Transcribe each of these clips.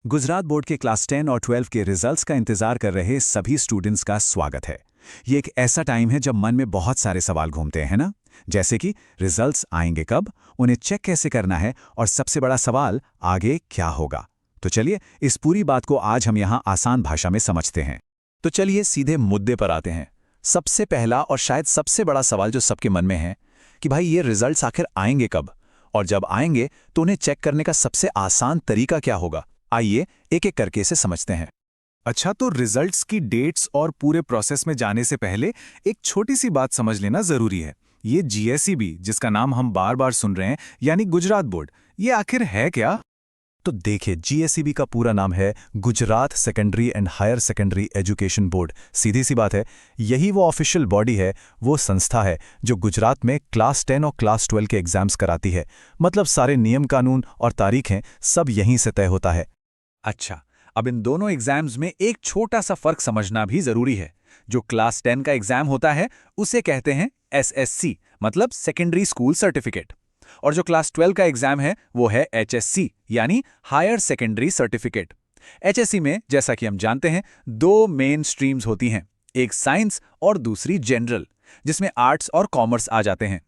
Gujarat board के class 10 और 12 के रिजल्ट्स का इंतजार कर रहे सभी स्टूडेंट्स का स्वागत है। ये एक ऐसा टाइम है जब मन में बहुत सारे सवाल घूमते हैं ना, जैसे कि रिजल्ट्स आएंगे कब, उन्हें चेक कैसे करना है और सबसे बड़ा सवाल आगे क्या होगा। तो चलिए इस पूरी बात को आज हम यहाँ आसान भाषा में समझते हैं। तो चलिए सीधे मुद्दे पर आते हैं। सबसे पहला और शायद सबसे बड़ा सवाल जो सबके मन में है कि भाई ये रिजल्ट्स आखिर आएंगे कब, और जब आएंगे तो उन्हें चेक करने का सबसे आसान तरीका क्या होगा। आइए एक एक करके इसे समझते हैं। अच्छा, तो रिजल्ट्स की डेट्स और पूरे प्रोसेस में जाने से पहले एक छोटी सी बात समझ लेना जरूरी है। ये जीएसईबी जिसका नाम हम बार बार सुन रहे हैं, यानी गुजरात बोर्ड, ये आखिर है क्या? तो देखिए, जीएसईबी का पूरा नाम है Gujarat secondary and higher secondary education board. सीधी सी बात है, यही वो ऑफिशियल बॉडी है, वो संस्था है जो गुजरात में क्लास 10 और क्लास 12 के एग्जाम्स कराती है। मतलब सारे नियम कानून और तारीखें सब यहीं से तय होता है। अच्छा, अब इन दोनों एग्जाम्स में एक छोटा सा फर्क समझना भी जरूरी है। जो क्लास 10 का एग्जाम होता है उसे कहते हैं एसएससी, मतलब सेकेंडरी स्कूल सर्टिफिकेट, और जो क्लास 12 का एग्जाम है वो है एचएससी, यानी हायर सेकेंडरी सर्टिफिकेट। एचएससी में जैसा कि हम जानते हैं दो मेन स्ट्रीम्स होती हैं, एक साइंस और दूसरी जनरल, जिसमें आर्ट्स और कॉमर्स आ जाते हैं।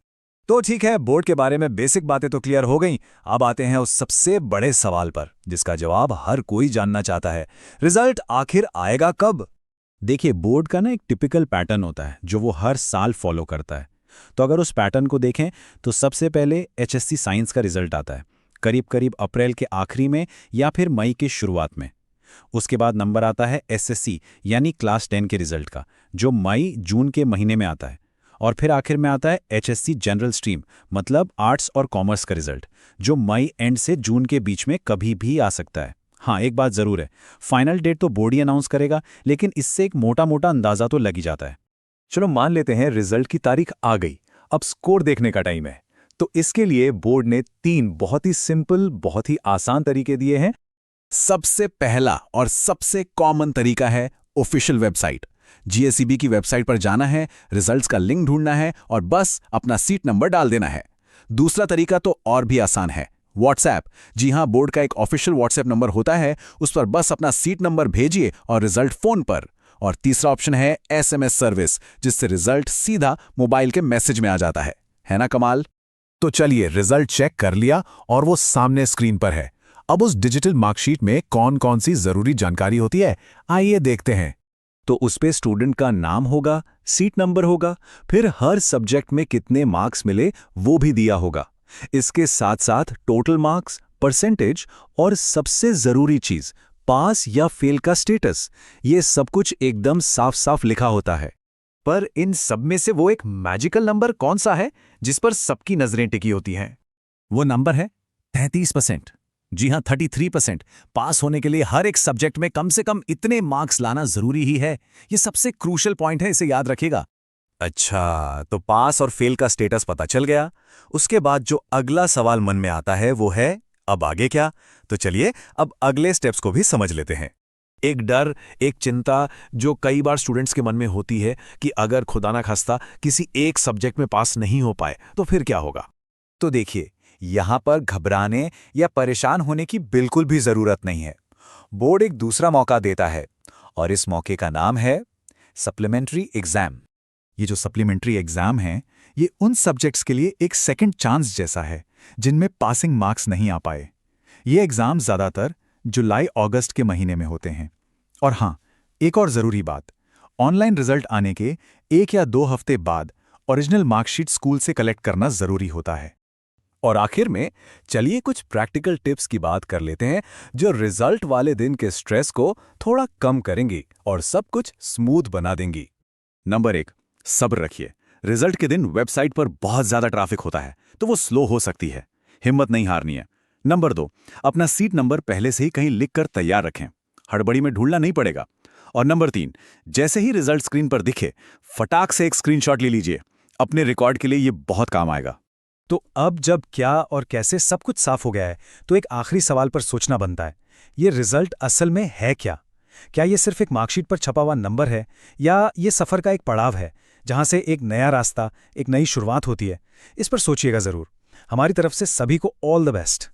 तो ठीक है, बोर्ड के बारे में बेसिक बातें तो क्लियर हो गईं। अब आते हैं उस सबसे बड़े सवाल पर जिसका जवाब हर कोई जानना चाहता है, रिजल्ट आखिर आएगा कब। देखिए, बोर्ड का ना एक टिपिकल पैटर्न होता है जो वो हर साल फॉलो करता है। तो अगर उस पैटर्न को देखें तो सबसे पहले एचएससी साइंस का रिजल्ट आता है करीब करीब अप्रैल के आखिरी में या फिर मई की शुरुआत में। उसके बाद नंबर आता है एसएससी यानी क्लास 10 के रिजल्ट का, जो मई जून के महीने में आता है। और फिर आखिर में आता है एचएससी जनरल स्ट्रीम, मतलब आर्ट्स और कॉमर्स का रिजल्ट, जो मई एंड से जून के बीच में कभी भी आ सकता है। हाँ, एक बात जरूर है, फाइनल डेट तो बोर्ड ही अनाउंस करेगा, लेकिन इससे एक मोटा मोटा अंदाजा तो लग ही जाता है। चलो मान लेते हैं रिजल्ट की तारीख आ गई, अब स्कोर देखने का टाइम है। तो इसके लिए बोर्ड ने 3 बहुत ही सिंपल, बहुत ही आसान तरीके दिए हैं। सबसे पहला और सबसे कॉमन तरीका है ऑफिशियल वेबसाइट। जीएसईबी की वेबसाइट पर जाना है, रिजल्ट्स का लिंक ढूंढना है और बस अपना सीट नंबर डाल देना है। दूसरा तरीका तो और भी आसान है, व्हाट्सएप। जी हां, बोर्ड का एक ऑफिशियल व्हाट्सएप नंबर होता है, उस पर बस अपना सीट नंबर भेजिए और रिजल्ट फोन पर। और तीसरा ऑप्शन है एसएमएस सर्विस, जिससे रिजल्ट सीधा मोबाइल के मैसेज में आ जाता है ना कमाल। तो चलिए, रिजल्ट चेक कर लिया और वो सामने स्क्रीन पर है। अब उस डिजिटल मार्कशीट में कौन कौन सी जरूरी जानकारी होती है, आइए देखते हैं। तो उस पे स्टूडेंट का नाम होगा, सीट नंबर होगा, फिर हर सब्जेक्ट में कितने मार्क्स मिले वो भी दिया होगा। इसके साथ साथ टोटल मार्क्स, परसेंटेज और सबसे जरूरी चीज पास या फेल का स्टेटस, ये सब कुछ एकदम साफ साफ लिखा होता है। पर इन सब में से वो एक मैजिकल नंबर कौन सा है जिस पर सबकी नजरें टिकी होती हैं? वो नंबर है 33%। जी हां, 33%। पास होने के लिए हर एक सब्जेक्ट में कम से कम इतने मार्क्स लाना जरूरी ही है। ये सबसे क्रूशियल पॉइंट है, इसे याद रखिएगा। अच्छा, तो पास और फेल का स्टेटस पता चल गया। उसके बाद जो अगला सवाल मन में आता है वो है अब आगे क्या। तो चलिए अब अगले स्टेप्स को भी समझ लेते हैं। एक डर, एक चिंता जो कई बार स्टूडेंट्स के मन में होती है कि अगर खुदा ना खास्ता किसी एक सब्जेक्ट में पास नहीं हो पाए तो फिर क्या होगा। तो देखिए, यहां पर घबराने या परेशान होने की बिल्कुल भी जरूरत नहीं है। बोर्ड एक दूसरा मौका देता है और इस मौके का नाम है सप्लीमेंट्री एग्जाम। ये जो सप्लीमेंट्री एग्जाम है, ये उन सब्जेक्ट्स के लिए एक सेकंड चांस जैसा है जिनमें पासिंग मार्क्स नहीं आ पाए। ये एग्जाम ज्यादातर जुलाई अगस्त के महीने में होते हैं। और हाँ, एक और जरूरी बात, ऑनलाइन रिजल्ट आने के 1 या 2 हफ्ते बाद ओरिजिनल मार्कशीट स्कूल से कलेक्ट करना जरूरी होता है। और आखिर में चलिए कुछ प्रैक्टिकल टिप्स की बात कर लेते हैं जो रिजल्ट वाले दिन के स्ट्रेस को थोड़ा कम करेंगी और सब कुछ स्मूथ बना देंगी। नंबर 1, सब्र रखिए। रिजल्ट के दिन वेबसाइट पर बहुत ज्यादा ट्रैफिक होता है तो वो स्लो हो सकती है, हिम्मत नहीं हारनी है। नंबर 2, अपना सीट नंबर पहले से ही कहीं लिख कर तैयार रखें, हड़बड़ी में ढूंढना नहीं पड़ेगा। और नंबर 3, जैसे ही रिजल्ट स्क्रीन पर दिखे फटाक से एक स्क्रीनशॉट ले लीजिए, अपने रिकॉर्ड के लिए ये बहुत काम आएगा। तो अब जब क्या और कैसे सब कुछ साफ हो गया है, तो एक आखिरी सवाल पर सोचना बनता है, ये रिजल्ट असल में है क्या? क्या ये सिर्फ एक मार्कशीट पर छपा हुआ नंबर है, या ये सफर का एक पड़ाव है जहां से एक नया रास्ता, एक नई शुरुआत होती है? इस पर सोचिएगा जरूर। हमारी तरफ से सभी को ऑल द बेस्ट।